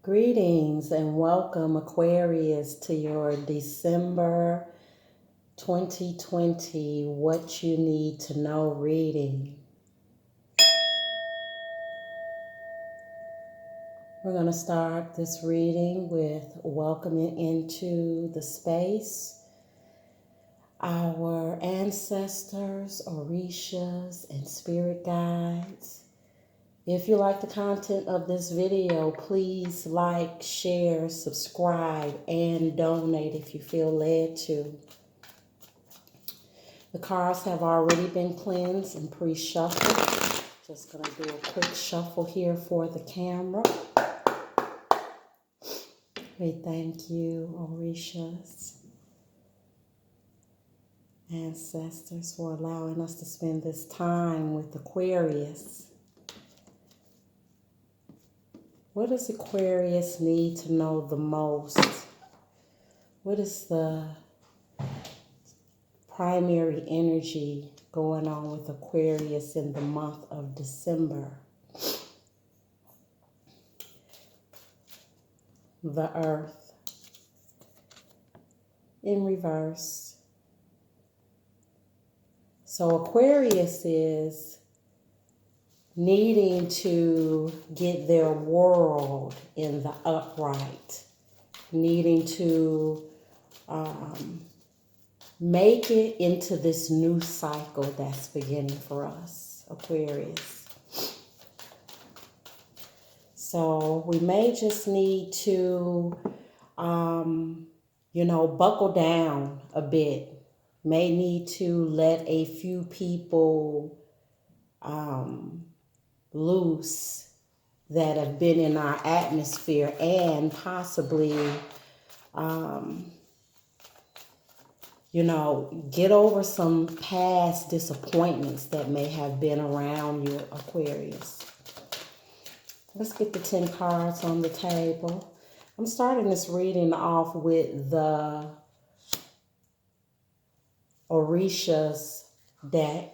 Greetings and welcome, Aquarius, to your December 2020 What You Need to Know reading. We're going to start this reading with welcoming into the space our ancestors, orishas, and spirit guides. If you like the content of this video, please like, share, subscribe, and donate if you feel led to. The cards have already been cleansed and pre-shuffled. Just going to do a quick shuffle here for the camera. We thank you, orishas, ancestors, for allowing us to spend this time with Aquarius. What does Aquarius need to know the most? What is the primary energy going on with Aquarius in the month of December? The Earth in reverse. So Aquarius is needing to get their world in the upright, needing to make it into this new cycle that's beginning for us, Aquarius. So we may just need to, buckle down a bit. May need to let a few people loose that have been in our atmosphere, and possibly, get over some past disappointments that may have been around you, Aquarius. Let's get the 10 cards on the table. I'm starting this reading off with the Orishas deck.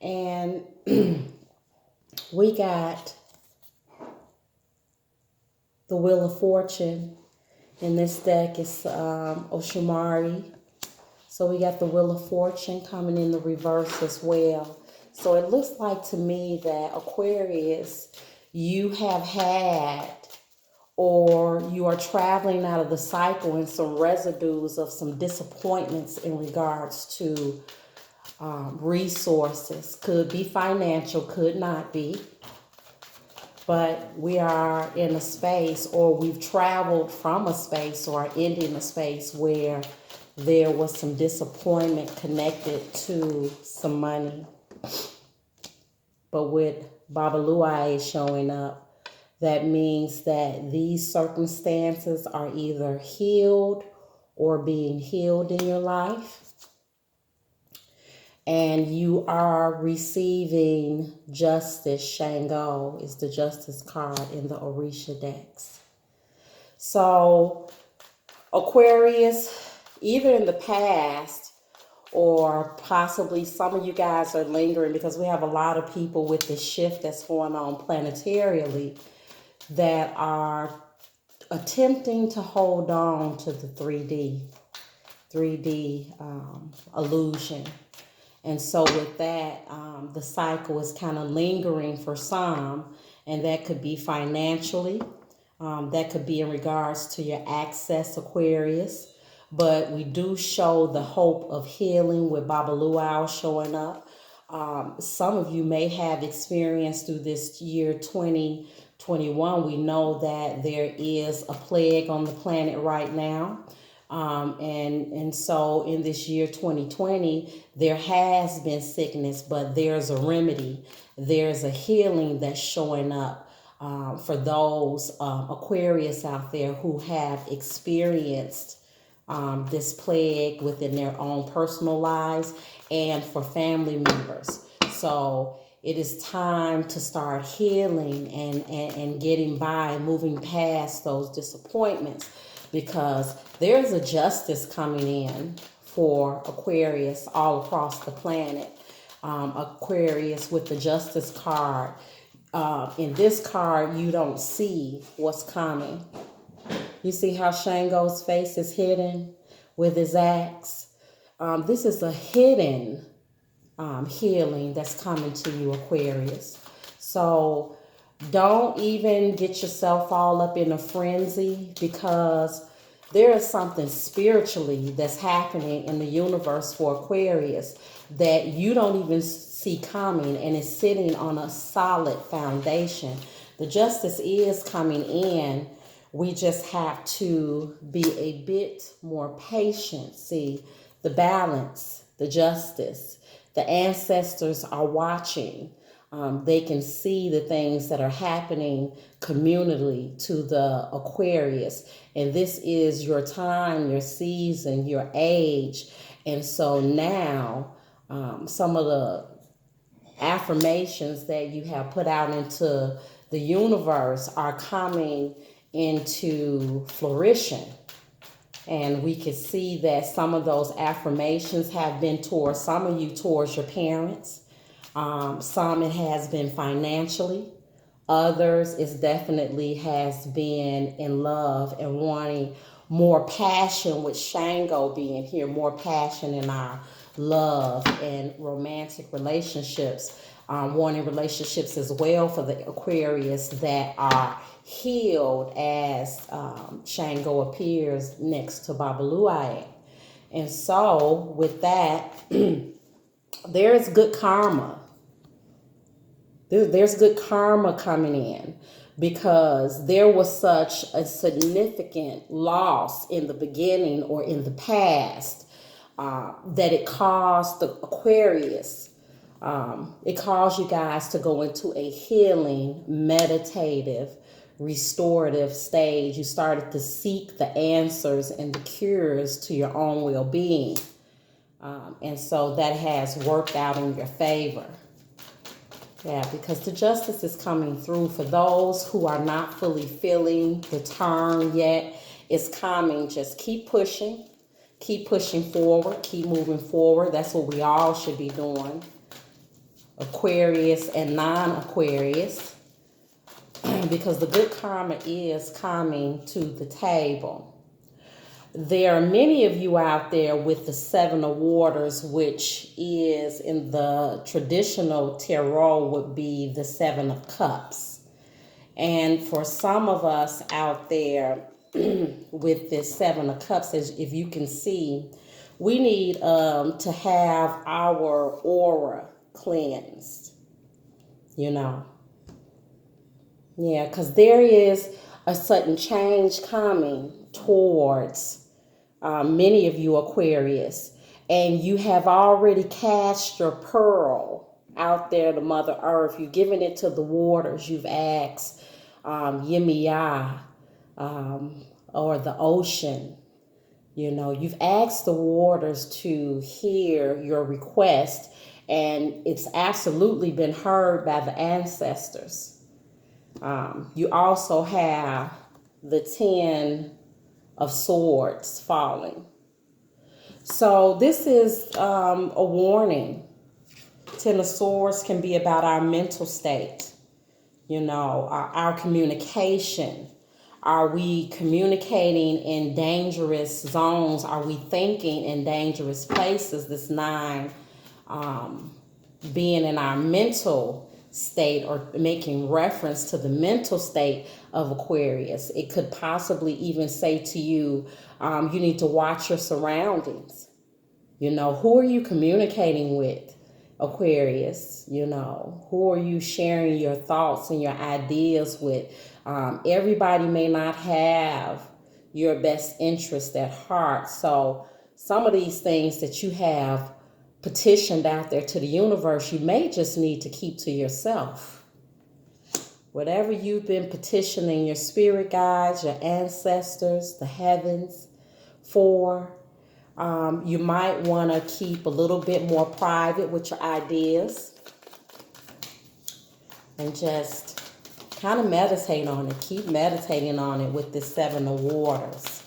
And we got the Wheel of Fortune. In this deck is Oshumari. So we got the Wheel of Fortune coming in the reverse as well. So it looks like to me that Aquarius, you have had, or you are traveling out of the cycle in some residues of some disappointments in regards to resources. Could be financial, could not be. But we are in a space, or we've traveled from a space or are ending a space where there was some disappointment connected to some money. But with NavaUdiyah showing up, that means that these circumstances are either healed or being healed in your life. And you are receiving justice. Shango is the justice card in the Orisha decks. So Aquarius, either in the past or possibly some of you guys are lingering, because we have a lot of people with this shift that's going on planetarily that are attempting to hold on to the 3D illusion. And so with that, the cycle is kind of lingering for some, and that could be financially. That could be in regards to your access, Aquarius. But we do show the hope of healing with NavaUdiyah showing up. Some of you may have experienced through this year 2021. We know that there is a plague on the planet right now. And so in this year 2020, there has been sickness, but there's a remedy. There's a healing that's showing up for those Aquarius out there who have experienced this plague within their own personal lives, and for family members. So it is time to start healing and getting by, moving past those disappointments, because there's a justice coming in for Aquarius all across the planet. Aquarius with the justice card. In this card, you don't see what's coming. You see how Shango's face is hidden with his axe? This is a hidden healing that's coming to you, Aquarius. So don't even get yourself all up in a frenzy, because there is something spiritually that's happening in the universe for Aquarius that you don't even see coming, and it's sitting on a solid foundation. The justice is coming in. We just have to be a bit more patient. See, the balance, the justice, the ancestors are watching. They can see the things that are happening communally to the Aquarius. And this is your time, your season, your age. And so now some of the affirmations that you have put out into the universe are coming into flourishing. And we can see that some of those affirmations have been towards some of you, towards your parents. Some it has been financially. Others it definitely has been in love and wanting more passion, with Shango being here, more passion in our love and romantic relationships. Wanting relationships as well for the Aquarius that are healed, as Shango appears next to Babaluaye. And so with that, there is good karma. There's good karma coming in, because there was such a significant loss in the beginning or in the past that it caused the Aquarius. It caused you guys to go into a healing, meditative, restorative stage. You started to seek the answers and the cures to your own well-being. And so that has worked out in your favor. Yeah, because the justice is coming through. For those who are not fully feeling the turn yet, it's coming. Just keep pushing forward, keep moving forward. That's what we all should be doing. Aquarius and non-Aquarius, because the good karma is coming to the table. There are many of you out there with the Seven of Waters, which is in the traditional tarot would be the Seven of Cups. And for some of us out there with this Seven of Cups, as if you can see, we need to have our aura cleansed, you know. Yeah, because there is a sudden change coming towards many of you Aquarius, and you have already cast your pearl out there to Mother Earth. You've given it to the waters. You've asked Yemiya or the ocean. You know, you've asked the waters to hear your request, and it's absolutely been heard by the ancestors. You also have the 10 of Swords falling. So this is a warning. 10 of Swords can be about our mental state, you know, our communication. Are we communicating in dangerous zones? Are we thinking in dangerous places? This 9 being in our mental state, or making reference to the mental state of Aquarius. It could possibly even say to you, you need to watch your surroundings. You know, who are you communicating with, Aquarius? You know, who are you sharing your thoughts and your ideas with? Everybody may not have your best interest at heart. So some of these things that you have petitioned out there to the universe, you may just need to keep to yourself. Whatever you've been petitioning your spirit guides, your ancestors, the heavens for, you might want to keep a little bit more private with your ideas, and just kind of meditate on it. Keep meditating on it with this 7 of Waters.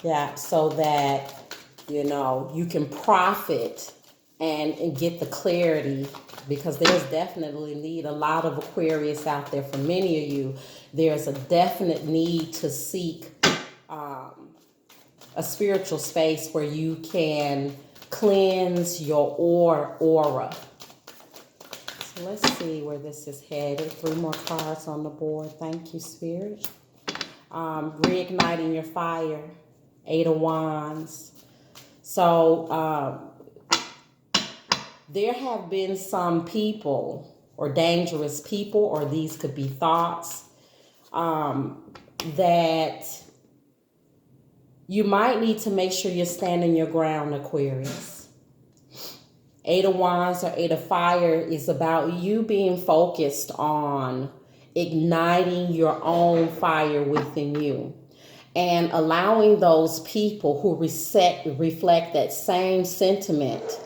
Yeah, so that, you know, you can profit and get the clarity, because there's definitely need. A lot of Aquarius out there. For many of you, there's a definite need to seek a spiritual space where you can cleanse your aura. So let's see where this is headed. 3 more cards on the board. Thank you, Spirit. Reigniting your fire. 8 of Wands. So there have been some people, or dangerous people, or these could be thoughts, that you might need to make sure you're standing your ground, Aquarius. 8 of Wands or 8 of Fire is about you being focused on igniting your own fire within you and allowing those people who reflect that same sentiment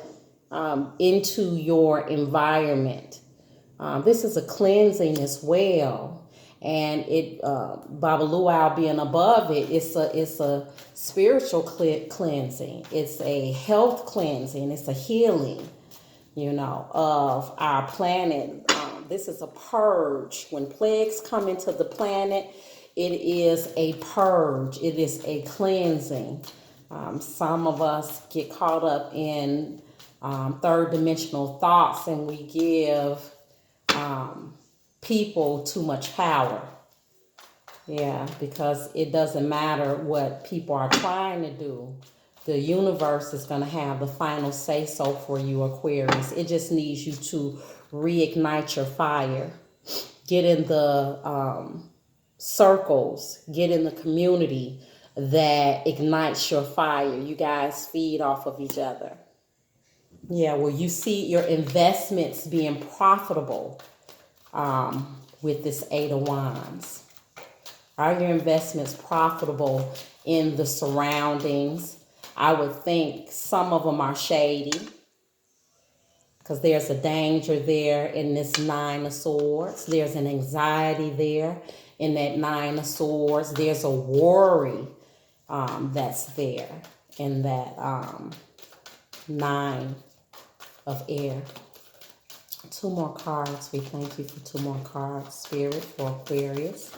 into your environment. This is a cleansing as well. And it, Baba Luau being above it, it's a spiritual cleansing. It's a health cleansing. It's a healing, of our planet. This is a purge. When plagues come into the planet, it is a purge. It is a cleansing. Some of us get caught up in third dimensional thoughts, and we give people too much power. Yeah, because it doesn't matter what people are trying to do. The universe is going to have the final say so for you, Aquarius. It just needs you to reignite your fire. Get in the circles, get in the community that ignites your fire. You guys feed off of each other. Yeah, well, you see your investments being profitable with this 8 of Wands. Are your investments profitable in the surroundings? I would think some of them are shady, because there's a danger there in this 9 of Swords. There's an anxiety there in that 9 of Swords. There's a worry that's there in that 9 of Air. 2 more cards. We thank you for 2 more cards, Spirit, for Aquarius.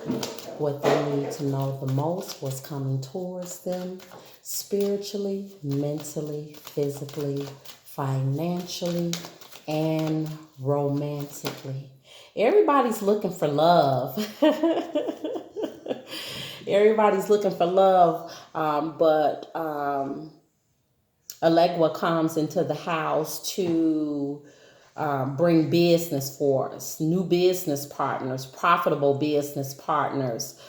What they need to know the most, what's coming towards them spiritually, mentally, physically, financially, and romantically. Everybody's looking for love. Everybody's looking for love, but Elegua comes into the house to bring business for us, new business partners, profitable business partners,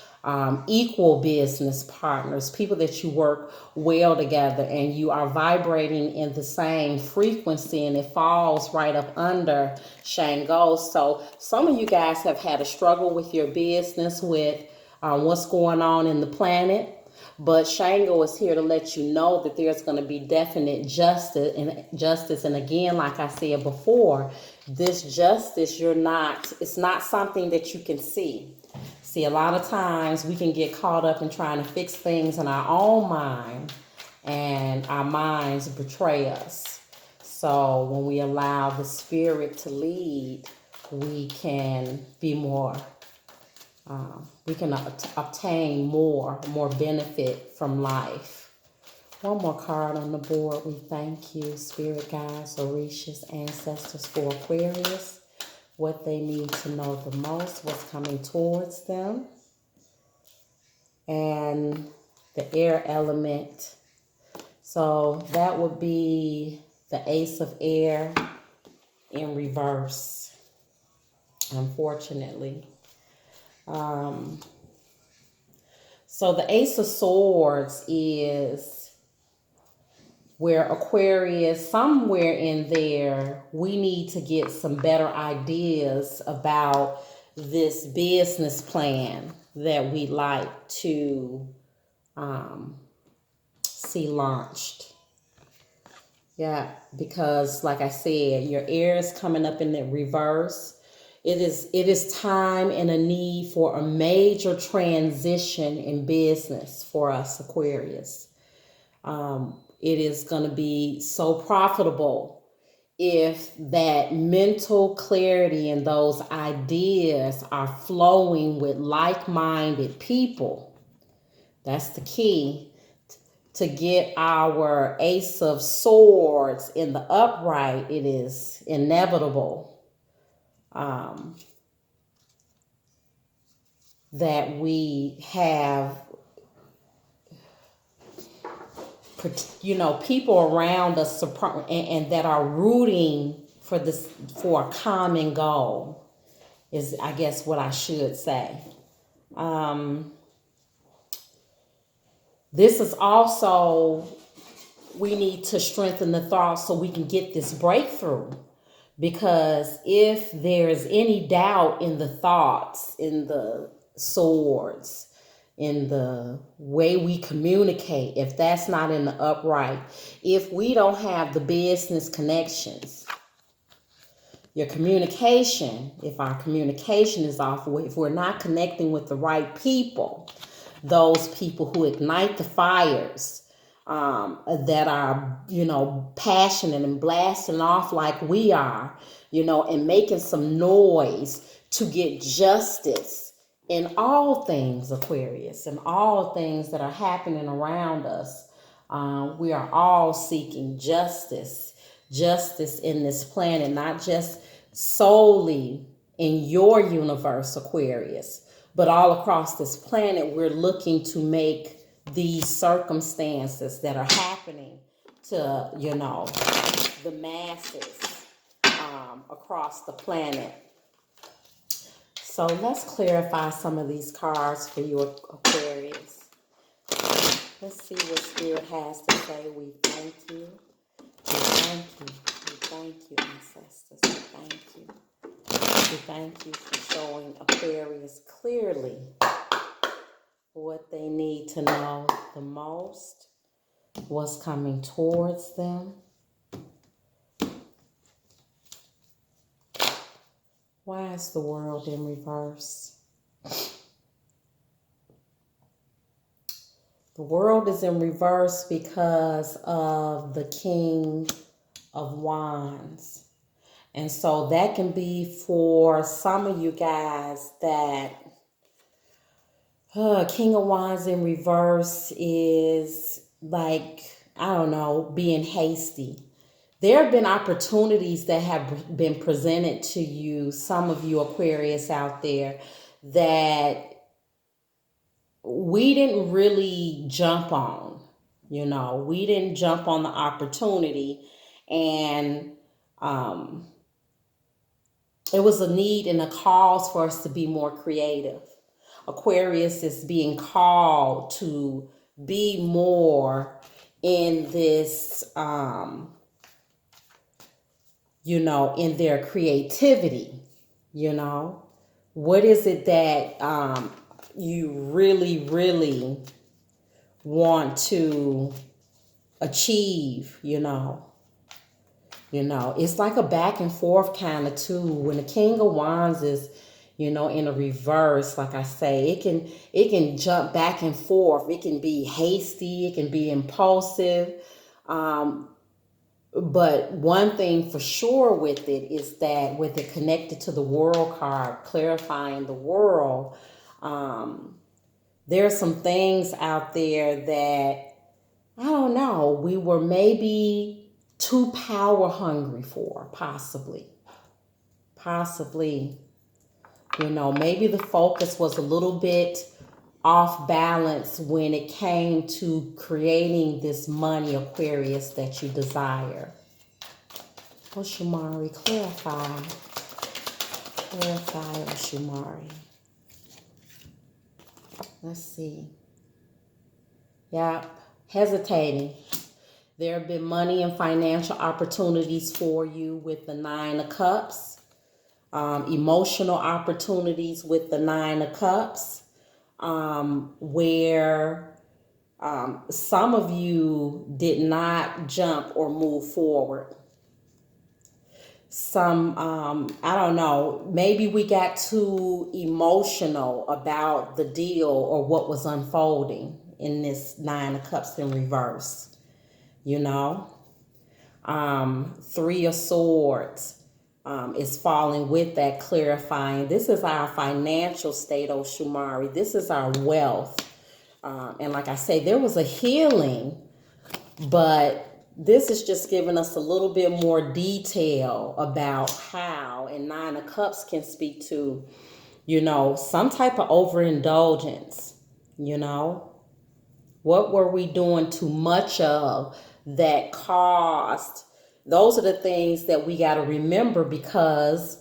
equal business partners, people that you work well together and you are vibrating in the same frequency, and it falls right up under Shango. So some of you guys have had a struggle with your business, with what's going on in the planet. But Shango is here to let you know that there's going to be definite justice. And again, like I said before, this justice, it's not something that you can see. See, a lot of times we can get caught up in trying to fix things in our own mind, and our minds betray us. So when we allow the Spirit to lead, we can be more we can obtain more benefit from life. 1 more card on the board. We thank you, Spirit Guides, Orishas, Ancestors, for Aquarius. What they need to know the most, what's coming towards them. And the air element. So that would be the Ace of Air in reverse, unfortunately. So the Ace of Swords is where Aquarius, somewhere in there, we need to get some better ideas about this business plan that we'd like to see launched. Yeah, because like I said, your air is coming up in the reverse. It is time and a need for a major transition in business for us, Aquarius. It is going to be so profitable if that mental clarity and those ideas are flowing with like-minded people. That's the key to get our Ace of Swords in the upright. It is inevitable that we have, people around us and that are rooting for a common goal is, I guess, what I should say. This is also, we need to strengthen the thought so we can get this breakthrough. Because if there's any doubt in the thoughts, in the swords, in the way we communicate, if that's not in the upright, if we don't have the business connections, your communication, if our communication is off, if we're not connecting with the right people, those people who ignite the fires, that are, passionate and blasting off like we are, and making some noise to get justice in all things, Aquarius, and all things that are happening around us. We are all seeking justice in this planet, not just solely in your universe, Aquarius, but all across this planet. We're looking to make these circumstances that are happening to, the masses across the planet. So let's clarify some of these cards for you, Aquarius. Let's see what Spirit has to say. We thank you. We thank you. We thank you, ancestors. We thank you. We thank you for showing Aquarius clearly what they need to know the most, what's coming towards them. Why is the world in reverse? The world is in reverse because of the King of Wands. And so that can be for some of you guys that King of Wands in reverse is like, I don't know, being hasty. There have been opportunities that have been presented to you, some of you Aquarius out there, that we didn't really jump on. We didn't jump on the opportunity, and it was a need and a cause for us to be more creative. Aquarius is being called to be more in this, in their creativity. What is it that you really, really want to achieve? It's like a back and forth kind of too. When the King of Wands is, in a reverse, like I say, it can jump back and forth. It can be hasty. It can be impulsive. But one thing for sure with it is that with it connected to the world card, clarifying the world, there are some things out there that, I don't know, we were maybe too power hungry for, possibly. Maybe the focus was a little bit off balance when it came to creating this money, Aquarius, that you desire. Oh, Shumari, clarify, oh, Shumari. Let's see. Yep, hesitating. There have been money and financial opportunities for you with the Nine of Cups. Emotional opportunities with the Nine of Cups. Where some of you did not jump or move forward. Some, I don't know, maybe we got too emotional about the deal or what was unfolding in this Nine of Cups in reverse. Three of Swords is falling with that, clarifying. This is our financial state, Oshumari. This is our wealth. And like I say, there was a healing, but this is just giving us a little bit more detail about how, and Nine of Cups can speak to, some type of overindulgence, What were we doing too much of that caused? Those are the things that we got to remember, because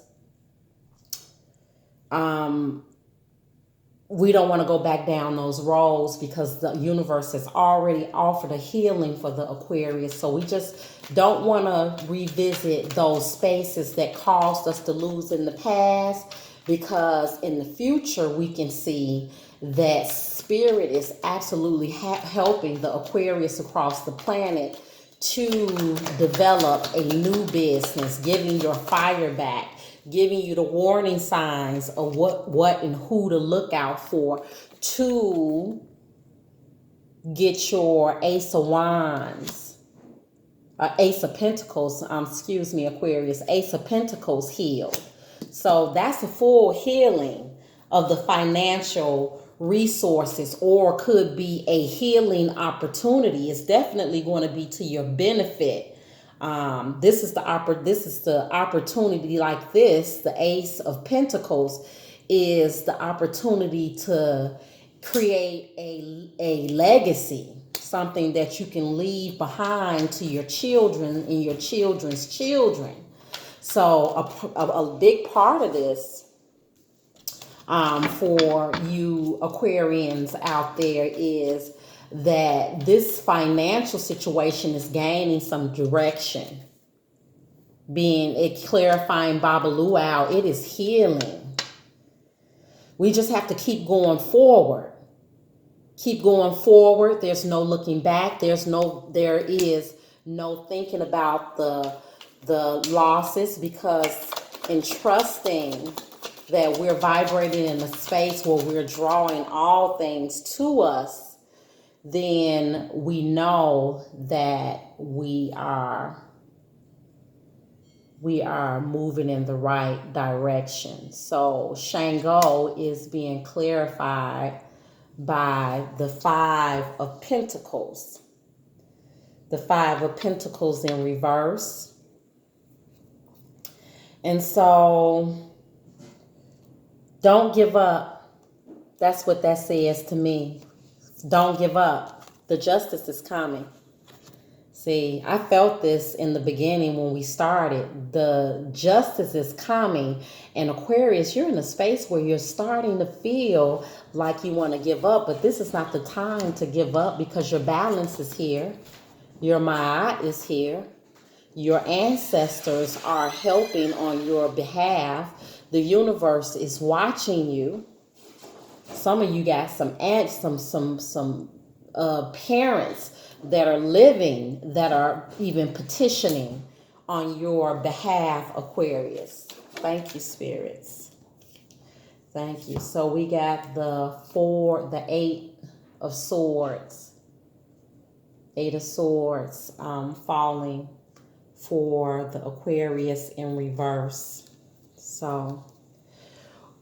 we don't want to go back down those roads, because the universe has already offered a healing for the Aquarius. So we just don't want to revisit those spaces that caused us to lose in the past, because in the future we can see that Spirit is absolutely helping the Aquarius across the planet to develop a new business, giving your fire back, giving you the warning signs of what and who to look out for to get your Ace of Wands, Ace of Pentacles, Aquarius, Ace of Pentacles healed. So that's a full healing of the financial resources, or could be a healing opportunity. It's definitely going to be to your benefit. This is the opportunity. Like this, the Ace of Pentacles is the opportunity to create a legacy, something that you can leave behind to your children and your children's children. So a big part of this, for you Aquarians out there, is that this financial situation is gaining some direction. Being it clarifying Baba Luau, it is healing. We just have to keep going forward. Keep going forward. There's no looking back. There is no thinking about the losses, because in trusting that we're vibrating in a space where we're drawing all things to us, then we know that we are moving in the right direction. So Shango is being clarified by the Five of Pentacles. The Five of Pentacles in reverse. And so don't give up. That's what that says to me. Don't give up. The justice is coming. See, I felt this in the beginning when we started. The justice is coming. And Aquarius, you're in a space where you're starting to feel like you want to give up. But this is not the time to give up, because your balance is here. Your Ma'at is here. Your ancestors are helping on your behalf. The universe is watching you. Some of you got some parents that are living, that are even petitioning on your behalf, Aquarius. Thank you, spirits. Thank you. So we got the Eight of Swords. Eight of Swords falling for the Aquarius in reverse. So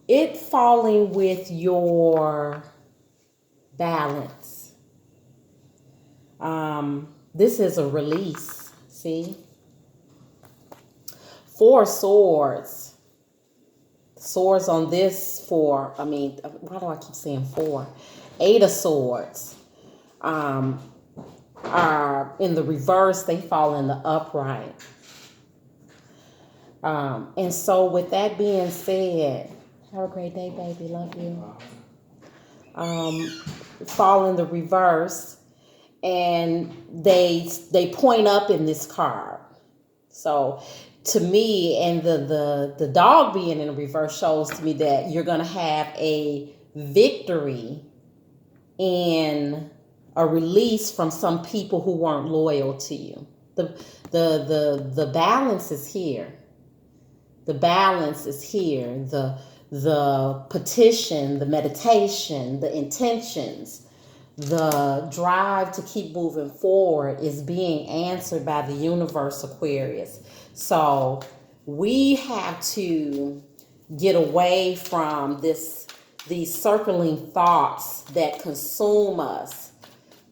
it falling with your balance. This is a release. See? Four Swords. Swords on this four. Why do I keep saying four? Eight of Swords. Are in the reverse. They fall in the upright. And so with that being said, have a great day, baby. Love you. Fall in the reverse, and they point up in this card. So to me, and the dog being in the reverse shows to me that you're gonna have a victory in a release from some people who weren't loyal to you. The balance is here. The balance is here. The petition, the meditation, the intentions, The drive to keep moving forward is being answered by the universe, Aquarius. So we have to get away from these circling thoughts that consume us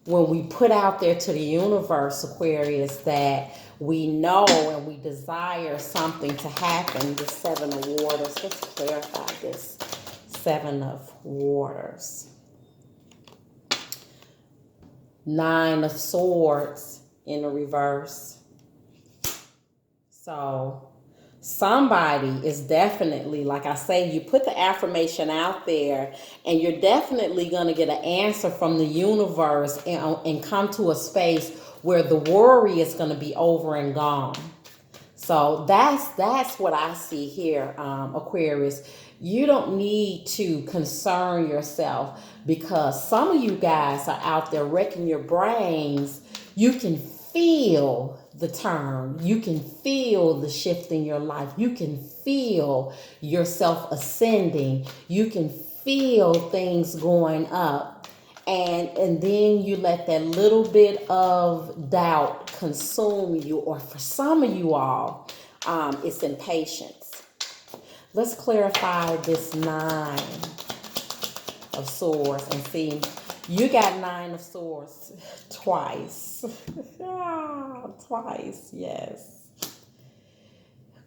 when we put out there to the universe, Aquarius, that we know and we desire something to happen. The Seven of Waters. Let's clarify this. Seven of Waters. Nine of Swords in the reverse. So somebody is definitely, like I say, you put the affirmation out there and you're definitely going to get an answer from the universe and come to a space where the worry is going to be over and gone. So that's what I see here, Aquarius. You don't need to concern yourself because some of you guys are out there wrecking your brains. You can feel the turn. You can feel the shift in your life. You can feel yourself ascending. You can feel things going up. And then you let that little bit of doubt consume you, or for some of you all, it's impatience. Let's clarify this Nine of Swords and see. You got Nine of Swords twice. Twice, yes.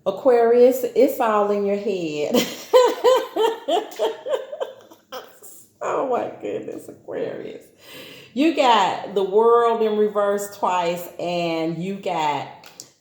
Aquarius, it's all in your head. Oh my goodness, Aquarius. You got the World in reverse twice, and you got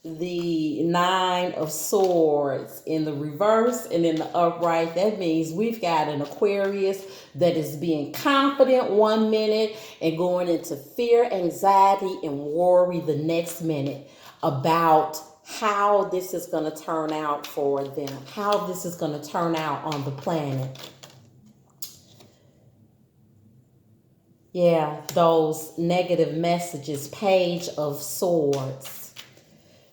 the Nine of Swords in the reverse and in the upright. That means we've got an Aquarius that is being confident one minute and going into fear, anxiety, and worry the next minute about how this is going to turn out for them, how this is going to turn out on the planet. Yeah, those negative messages, Page of Swords.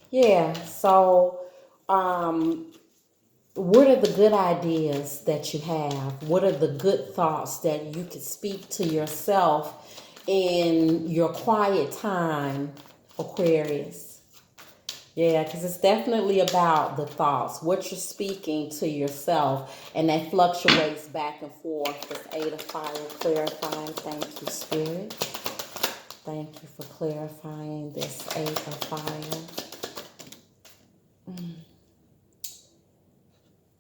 Yeah, so what are the good ideas that you have? What are the good thoughts that you could speak to yourself in your quiet time, Aquarius? Yeah, because it's definitely about the thoughts, what you're speaking to yourself, and that fluctuates back and forth. This Eight of Fire clarifying. Thank you, Spirit. Thank you for clarifying this Eight of Fire.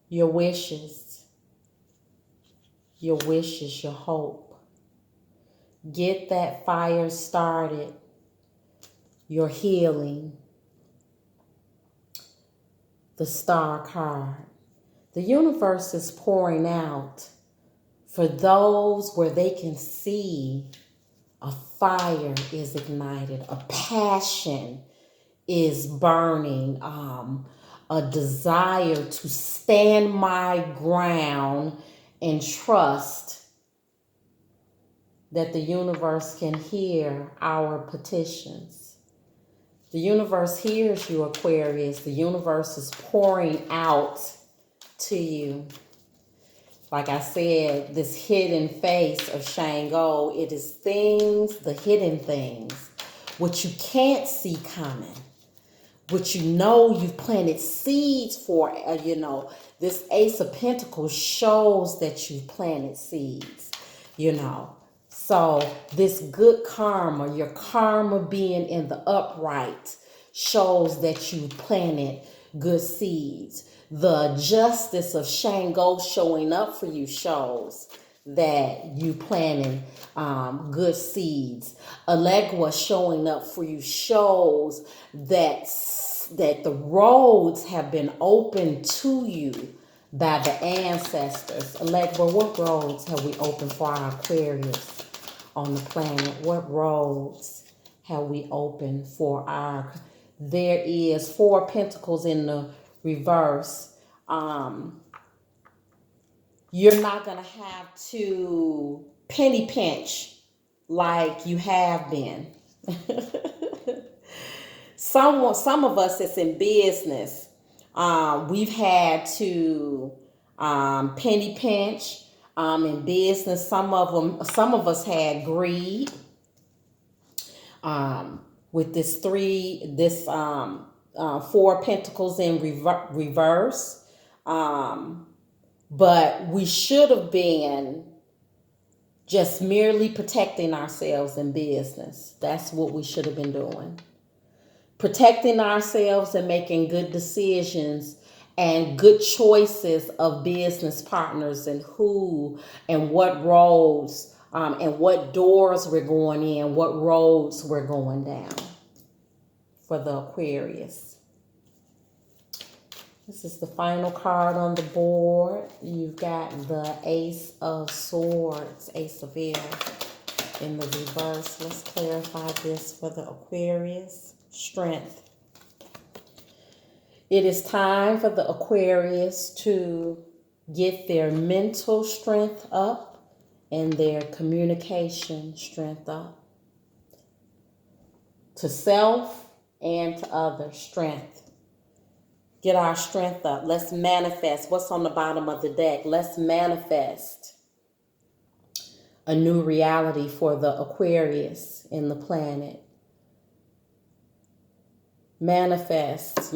Your wishes, your hope. Get that fire started. Your healing. The Star card. The universe is pouring out for those where they can see a fire is ignited, a passion is burning, a desire to stand my ground and trust that the universe can hear our petitions. The universe hears you, Aquarius. The universe is pouring out to you. Like I said, this hidden face of Shango, it is things, the hidden things, what you can't see coming, what you know you've planted seeds for. This Ace of Pentacles shows that you've planted seeds, So this good karma, your karma being in the upright, shows that you planted good seeds. The justice of Shango showing up for you shows that you planted good seeds. Allegra showing up for you shows that the roads have been opened to you by the ancestors. Allegra, what roads have we opened for our Aquarius on the planet? What roads have we opened for our... There is Four of Pentacles in the reverse. You're not going to have to penny pinch like you have been. Some of us that's in business, we've had to penny pinch. In business, some of us had greed. With this Four of Pentacles in reverse. But we should have been just merely protecting ourselves in business. That's what we should have been doing. Protecting ourselves and making good decisions and good choices of business partners and who and what roads and what doors we're going in, what roads we're going down for the Aquarius. This is the final card on the board. You've got the Ace of Swords, Ace of Air in the reverse. Let's clarify this for the Aquarius. Strength. It is time for the Aquarius to get their mental strength up and their communication strength up. To self and to others, strength. Get our strength up. Let's manifest. What's on the bottom of the deck? Let's manifest a new reality for the Aquarius in the planet. Manifest,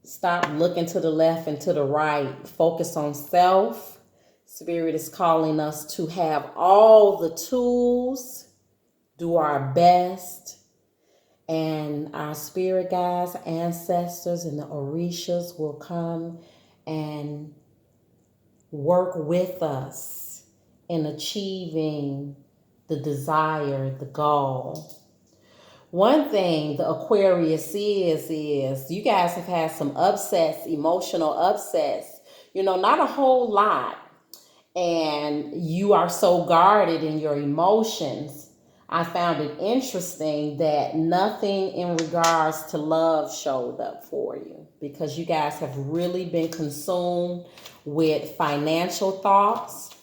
stop looking to the left and to the right. Focus on self. Spirit is calling us to have all the tools, do our best, and our spirit guides, ancestors, and the Orishas will come and work with us in achieving the desire, the goal. One thing the Aquarius is you guys have had some upsets, emotional upsets, not a whole lot. And you are so guarded in your emotions. I found it interesting that nothing in regards to love showed up for you because you guys have really been consumed with financial thoughts.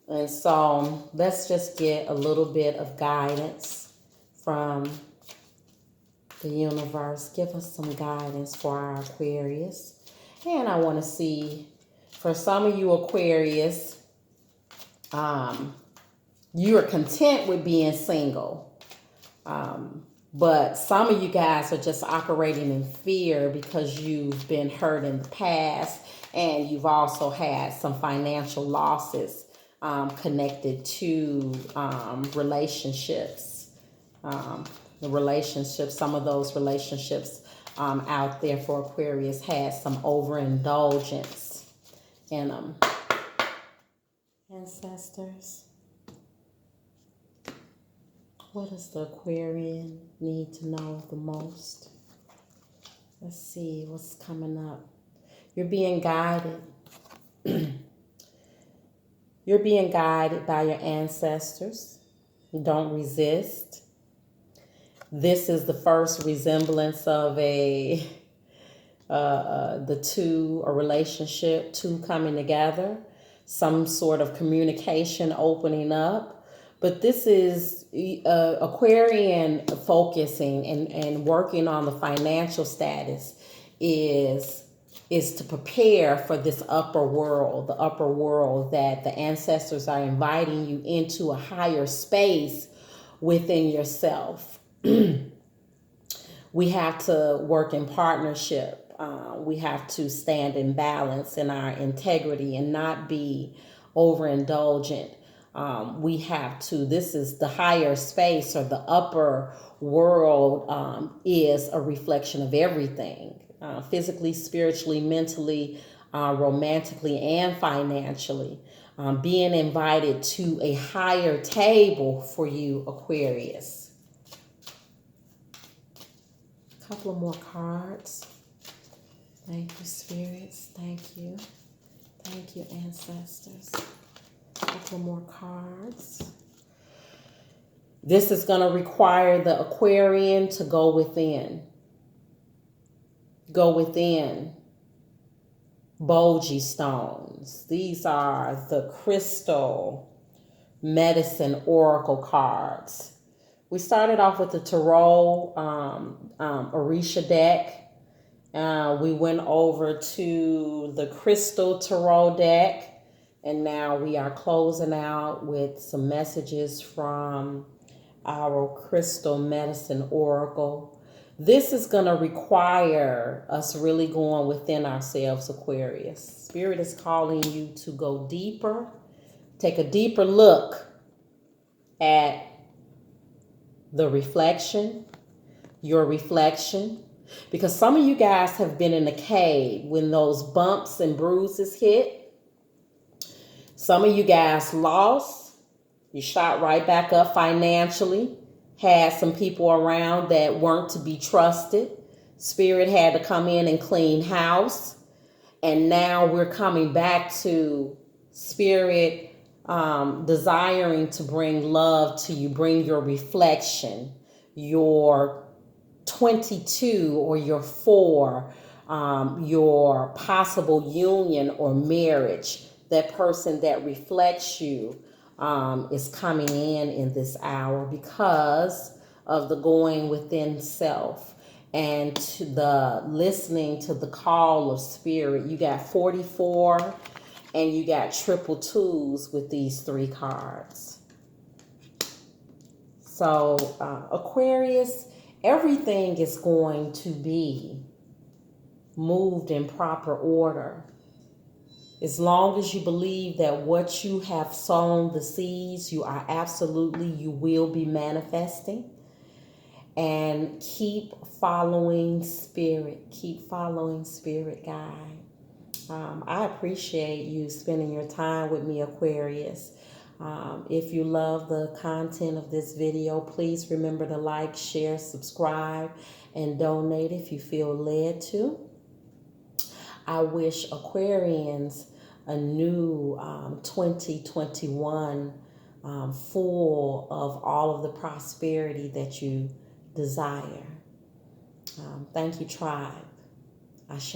And so let's just get a little bit of guidance from the universe. Give us some guidance for our Aquarius. And I want to see, for some of you Aquarius, you are content with being single. But some of you guys are just operating in fear because you've been hurt in the past and you've also had some financial losses connected to relationships. Some of those relationships out there for Aquarius had some overindulgence in them. Ancestors, what does the Aquarian need to know the most? Let's see what's coming up. You're being guided. You're being guided by your ancestors. Don't resist. This is the first resemblance of a relationship, two coming together, some sort of communication opening up. But this is Aquarian focusing and working on the financial status is to prepare for this upper world, the upper world that the ancestors are inviting you into a higher space within yourself. We have to work in partnership. We have to stand in balance in our integrity and not be overindulgent. We have to, this is the higher space or the upper world is a reflection of everything. Physically, spiritually, mentally, romantically, and financially. Being invited to a higher table for you, Aquarius. Couple of more cards. Thank you, spirits. Thank you. Thank you, ancestors. Couple more cards. This is going to require the Aquarian to go within. Go within. Boji stones. These are the crystal medicine oracle cards. We started off with the Tarot Orisha deck. We went over to the Crystal Tarot deck. And now we are closing out with some messages from our crystal medicine oracle. This is going to require us really going within ourselves, Aquarius. Spirit is calling you to go deeper, take a deeper look at the reflection, your reflection. Because some of you guys have been in a cave when those bumps and bruises hit. Some of you guys lost. You shot right back up financially. Had some people around that weren't to be trusted. Spirit had to come in and clean house. And now we're coming back to Spirit desiring to bring love to you, bring your reflection, your 22 or your 4, your possible union or marriage. That person that reflects you is coming in this hour because of the going within self and to the listening to the call of spirit. You got 44 and you got triple twos with these 3 cards. So Aquarius, everything is going to be moved in proper order. As long as you believe that what you have sown, the seeds, you will be manifesting. And keep following spirit. Keep following spirit guide. I appreciate you spending your time with me, Aquarius. If you love the content of this video, please remember to like, share, subscribe, and donate if you feel led to. I wish Aquarians a new 2021 full of all of the prosperity that you desire. Thank you, tribe. Ashe.